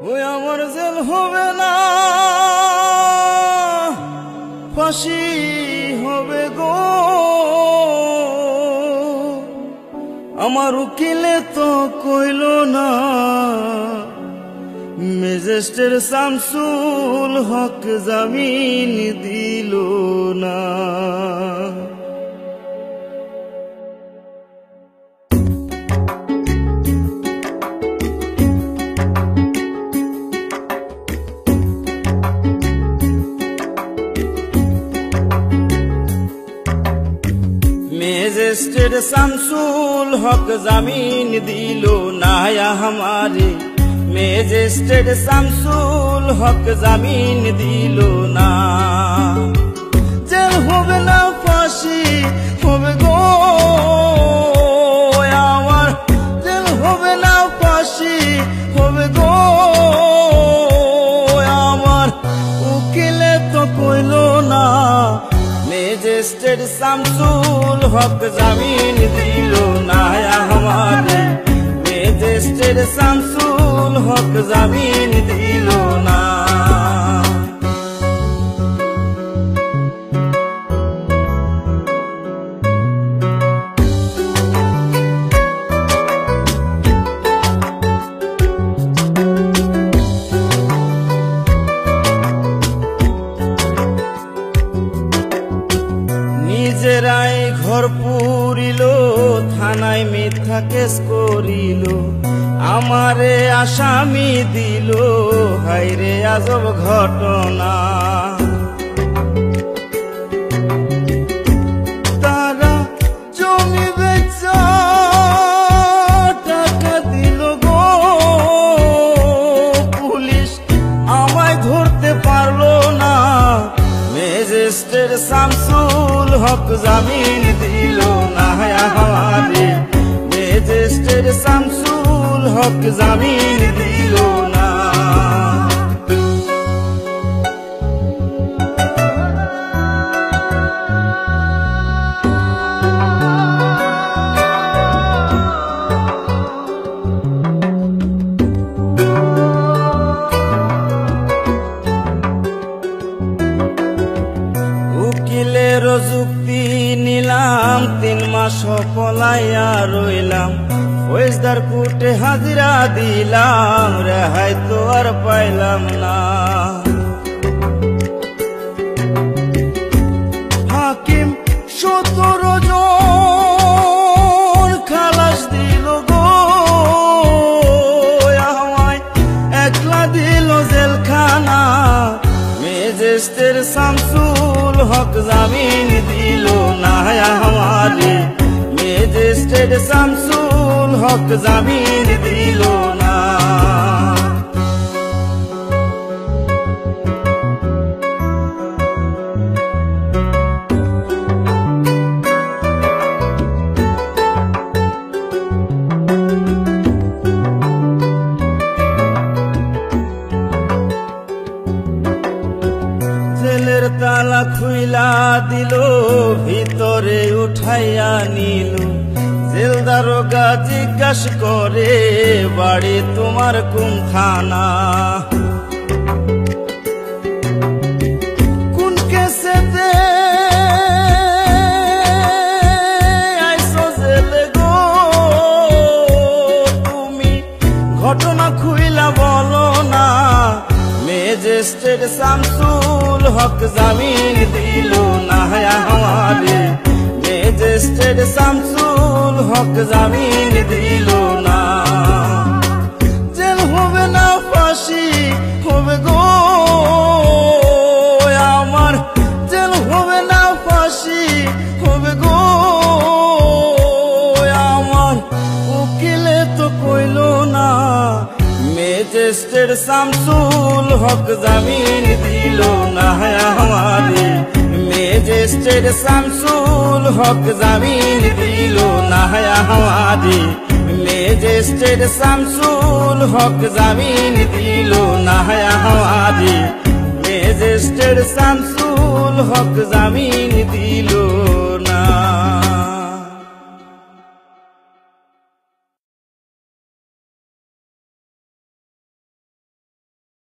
ওই আমার জেল হবে না, ফাঁসি হবে গো। আমার উকিলে তো কইল না, ম্যাজিস্ট্রেট শামসুল হক জামিন দিল না। ম্যাজিস্ট্রেট শামসুল হক জামিন দিল না हमारे, ম্যাজিস্ট্রেট শামসুল হক জামিন দিল না। জেল হবে না, ফাঁসি হবে গো আমার, জেল হবে না, ফাঁসি হবে গো আমার। উকিলে তো কইল না, ম্যাজিস্ট্রেট শামসুল হক জামিন দিল না हमारे, ম্যাজিস্ট্রেট শামসুল হক জামিন দিল না। নিজেরাই ঘর পুরিল, থানায় মিথ্যা কেস করিল, আমারে আসামি দিল, হায়রে আজব ঘটনা। তারা জমি বেচা টাকা দিল গো, পুলিশ আমায় ধরতে পারলো না। ম্যাজিস্ট্রেট শামসুল হক জামিন দিল না हमारे, ম্যাজিস্ট্রেট শামসুল হক জামিন দিল না। উকিলের যুক্তি নিলাম, 3 মাস পলাইয়া রইলাম, ফৌজদার কোর্টে হাজিরা দিলাম, রেহাই তো আর পাইলাম না। হাকিম 17 জন খালাস দিল গো আমায়, একলা দিল জেলখানা। ম্যাজিস্ট্রেট শামসুল হক জামিন দিল না हमारे, ম্যাজিস্ট্রেট শামসুল হক জামিন দিল না। জেলের তালা খুইলা দিল, ভিতরে উঠাইয়া নিল, জেল দারোগা জিজ্ঞাসা করে, বাড়ি তোমার কোন থানা? কোন কেসেতে আইছো জেলে গো তুমি, ঘটনা খুইলা বলো না। ম্যাজিস্ট্রেট শামসুল হক জামিন দিল না हमारे, ম্যাজিস্ট্রেট শামসুল হক জামিন দিল না। জেল হবে না, ফাঁসি হবে গো আমার, জেল হবে না, ফাঁসি হবে গো আমার। উকিলে তো কইল না, ম্যাজিস্ট্রেট শামসুল হক জামিন দিল না हमारे, ম্যাজিস্ট্রেট শামসুল হক জামিন দিল না हमारे, ম্যাজিস্ট্রেট শামসুল হক জামিন দিল না हमारे, ম্যাজিস্ট্রেট শামসুল হক জামিন দিল